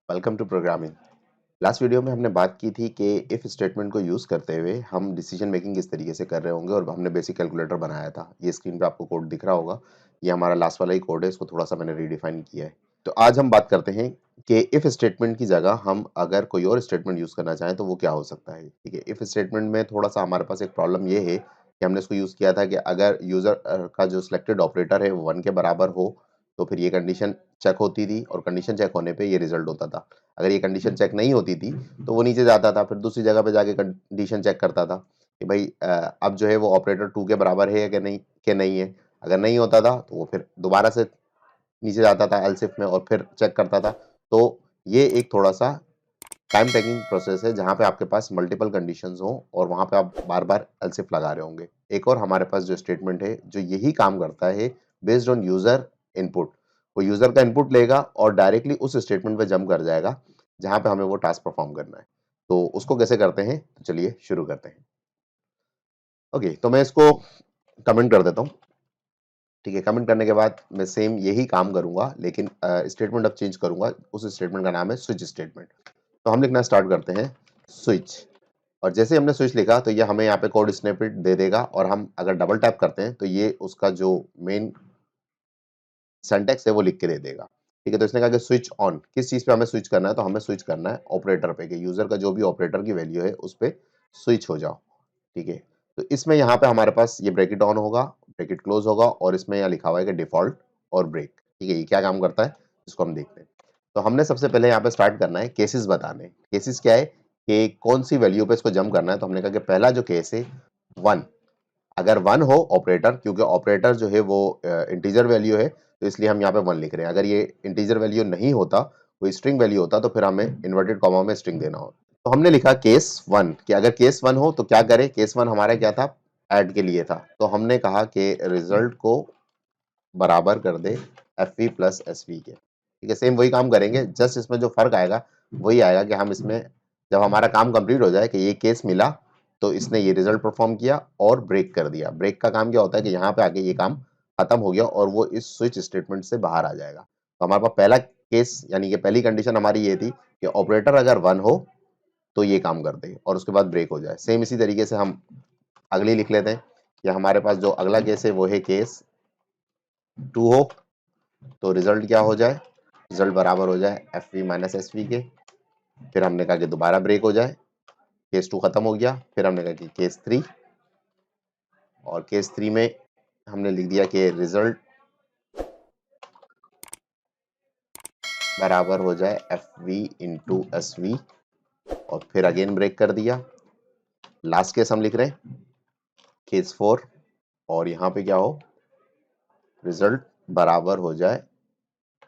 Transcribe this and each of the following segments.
Welcome to programming. Last video में हमने बात की थी कि इफ स्टेटमेंट को यूज करते हुए हम डिसीजन मेकिंग किस तरीके से कर रहे होंगे और हमने बेसिक कैलकुलेटर बनाया था। ये स्क्रीन पे आपको कोड दिख रहा होगा। ये हमारा लास्ट वाला ही कोड है, इसको थोड़ा सा मैंने रीडिफाइन किया है। तो आज हम बात करते हैं कि इफ स्टेटमेंट की जगह हम अगर कोई और स्टेटमेंट यूज करना चाहें तो वो क्या हो सकता है। ठीक है, इफ स्टेटमेंट में थोड़ा सा हमारे पास एक प्रॉब्लम ये है कि हमने इसको यूज किया था कि अगर यूजर का जो सिलेक्टेड ऑपरेटर है वो 1 के बराबर हो तो फिर ये कंडीशन चेक होती थी और कंडीशन चेक होने पे ये रिजल्ट होता था। अगर ये कंडीशन चेक नहीं होती थी तो वो नीचे जाता था, फिर दूसरी जगह पे जाके कंडीशन चेक करता था कि भाई अब जो है वो ऑपरेटर 2 के बराबर है या कि नहीं है। अगर नहीं होता था तो वो फिर दोबारा से नीचे जाता था एलसिफ में और फिर चेक करता था। तो ये एक थोड़ा सा टाइम टेकिंग प्रोसेस है जहाँ पे आपके पास मल्टीपल कंडीशंस हो और वहाँ पे आप बार बार एलसिफ लगा रहे होंगे। एक और हमारे पास जो स्टेटमेंट है जो यही काम करता है बेस्ड ऑन यूजर इनपुट। वो यूजर का इनपुट लेगा और डायरेक्टली उस स्टेटमेंट पे जंप कर जाएगा जहाँ पे हमें वो टास्क परफॉर्म करना है। तो उसको कैसे करते हैं, तो चलिए शुरू करते हैं। ओके, तो मैं इसको कमेंट कर देता हूँ। ठीक है, कमेंट करने के बाद मैं सेम यही काम करूंगा लेकिन स्टेटमेंट अब चेंज करूंगा। उस स्टेटमेंट का नाम है स्विच स्टेटमेंट। तो हम लिखना स्टार्ट करते हैं स्विच। और जैसे ही हमने स्विच लिखा तो ये हमें यहाँ पे कोड स्निपेट दे देगा और हम अगर डबल टैप करते हैं तो ये उसका जो मेन सिंटैक्स है वो लिख के दे देगा। ठीक है, तो इसने कहा कि स्विच ऑन, किस चीज पे हमें स्विच करना है, तो हमें स्विच करना है ऑपरेटर पे कि यूजर का जो भी ऑपरेटर की वैल्यू है उस पे स्विच हो जाओ। ठीक है, तो इसमें यहाँ पे हमारे पास ये ब्रैकेट ऑन होगा, ब्रैकेट क्लोज होगा और इसमें यहाँ लिखा हुआ है कि डिफॉल्ट और ब्रेक। ठीक है, ये क्या काम करता है इसको हम देखते हैं। तो हमने सबसे पहले यहाँ पे स्टार्ट करना है केसेस बताने। केसेस क्या है कि कौन सी वैल्यू पे इसको जंप करना है। तो हमने कहा कि पहला जो केस है 1, अगर 1 हो ऑपरेटर, क्योंकि ऑपरेटर जो है वो इंटीजर वैल्यू है तो इसलिए हम यहाँ पे 1 लिख रहे हैं। अगर ये इंटीजर वैल्यू नहीं होता, कोई स्ट्रिंग वैल्यू होता तो फिर हमें इन्वर्टेड कॉमा में स्ट्रिंग देना हो। तो हमने लिखा केस 1 कि अगर केस 1 हो तो क्या करें। केस 1 हमारा क्या था, ऐड के लिए था। तो हमने कहा कि रिजल्ट को बराबर कर दे F V plus S V के। ठीक है, सेम वही काम करेंगे, जस्ट इसमें जो फर्क आएगा वही आएगा कि हम इसमें जब हमारा काम कंप्लीट हो जाए कि ये केस मिला तो इसने ये रिजल्ट परफॉर्म किया और ब्रेक कर दिया। ब्रेक का काम क्या होता है कि यहाँ पे आके ये काम खत्म हो गया और वो इस स्विच स्टेटमेंट से बाहर आ जाएगा। तो हमारे पास पहला केस यानी कि पहली कंडीशन हमारी ये थी कि ऑपरेटर अगर 1 हो तो ये काम कर दे और उसके बाद ब्रेक हो जाए। सेम इसी तरीके से हम अगली लिख लेते हैं कि हमारे पास जो अगला केस है वो है केस 2 हो तो रिजल्ट क्या हो जाए, रिजल्ट बराबर हो जाए F V minus S V के। फिर हमने कहा कि दोबारा ब्रेक हो जाए, केस 2 खत्म हो गया। फिर हमने कहा कि केस 3, और केस 3 में हमने लिख दिया कि रिजल्ट बराबर हो जाए F V into S V और फिर अगेन ब्रेक कर दिया। लास्ट केस हम लिख रहे हैं केस 4 और यहाँ पे क्या हो, रिजल्ट बराबर हो जाए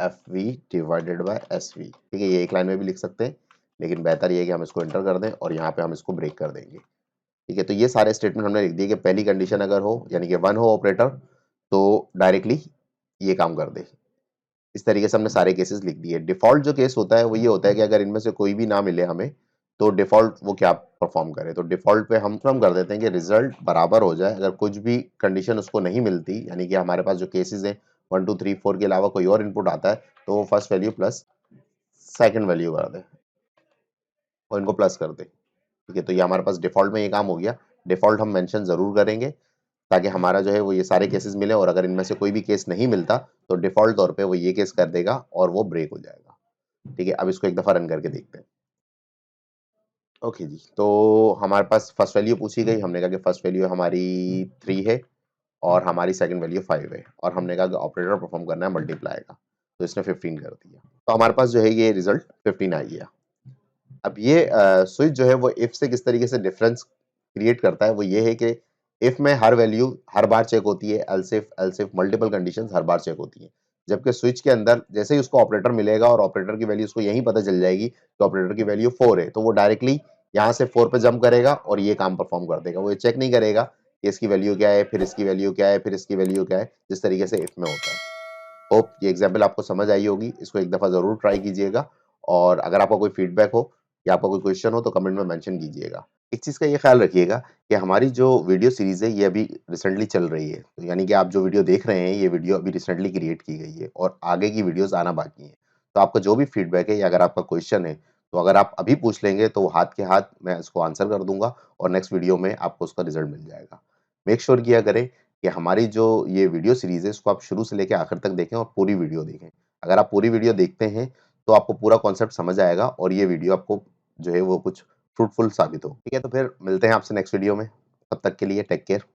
F V divided by S V. ठीक है, ये एक लाइन में भी लिख सकते हैं लेकिन बेहतर ये है कि हम इसको एंटर कर दें और यहाँ पे हम इसको ब्रेक कर देंगे। ठीक है, तो ये सारे स्टेटमेंट हमने लिख दिए कि पहली कंडीशन अगर हो यानी कि 1 हो ऑपरेटर तो डायरेक्टली ये काम कर दे। इस तरीके से हमने सारे केसेस लिख दिए। डिफॉल्ट जो केस होता है वो ये होता है कि अगर इनमें से कोई भी ना मिले हमें तो डिफॉल्ट वो क्या परफॉर्म करे। तो डिफॉल्ट पे हम कर देते हैं कि रिजल्ट बराबर हो जाए, अगर कुछ भी कंडीशन उसको नहीं मिलती यानी कि हमारे पास जो केसेस हैं 1 2 3 4 के अलावा कोई और इनपुट आता है तो वो first value plus second value कर दे और इनको प्लस कर दे। ठीक है, तो ये हमारे पास डिफॉल्ट में ये काम हो गया। डिफॉल्ट हम मेंशन जरूर करेंगे ताकि हमारा जो है वो ये सारे केसेस मिले और अगर इनमें से कोई भी केस नहीं मिलता तो डिफॉल्ट तौर पे वो ये केस कर देगा और वो ब्रेक हो जाएगा। ठीक है, अब इसको एक दफा रन करके देखते हैं। ओके जी, तो हमारे पास फर्स्ट वैल्यू पूछी गई। हमने कहा कि फर्स्ट वैल्यू हमारी 3 है और हमारी सेकंड वैल्यू 5 है और हमने कहा कि ऑपरेटर परफॉर्म करना है मल्टीप्लाई का, तो इसने 15 कर दिया। तो हमारे पास जो है ये रिजल्ट 15 आ गया। अब ये स्विच जो है वो इफ से किस तरीके से डिफरेंस क्रिएट करता है, वो ये है कि इफ में हर वैल्यू हर बार चेक होती है, एल्स इफ मल्टीपल कंडीशंस हर बार चेक होती हैं। जबकि स्विच के अंदर जैसे ही उसको ऑपरेटर मिलेगा और ऑपरेटर की वैल्यू उसको यहीं पता चल जाएगी कि ऑपरेटर की वैल्यू 4 है तो वो डायरेक्टली यहाँ से 4 पे जंप करेगा और ये काम परफॉर्म कर देगा। वो ये चेक नहीं करेगा कि इसकी वैल्यू क्या है, फिर इसकी वैल्यू क्या है, फिर इसकी वैल्यू क्या है, जिस तरीके से इफ में होता है। होप ये एग्जाम्पल आपको समझ आई होगी। इसको एक दफा जरूर ट्राई कीजिएगा और अगर आपका कोई फीडबैक हो या आपका कोई क्वेश्चन हो तो कमेंट में मेंशन कीजिएगा। एक चीज़ का ये ख्याल रखिएगा कि हमारी जो वीडियो सीरीज़ है ये अभी रिसेंटली चल रही है। तो यानी कि आप जो वीडियो देख रहे हैं ये वीडियो अभी रिसेंटली क्रिएट की गई है और आगे की वीडियोज़ आना बाकी हैं। तो आपका जो भी फीडबैक है या अगर आपका क्वेश्चन है, तो अगर आप अभी पूछ लेंगे तो हाथ के हाथ मैं इसको आंसर कर दूँगा और नेक्स्ट वीडियो में आपको उसका रिज़ल्ट मिल जाएगा। मेक श्योर किया करें कि हमारी जो ये वीडियो सीरीज़ है इसको आप शुरू से लेके आखिर तक देखें और पूरी वीडियो देखें। अगर आप पूरी वीडियो देखते हैं, तो आपको पूरा कॉन्सेप्ट समझ आएगा और ये वीडियो आपको जो है वो कुछ फ्रूटफुल साबित हो। ठीक है? तो फिर मिलते हैं आपसे नेक्स्ट वीडियो में। तब तक के लिए टेक केयर।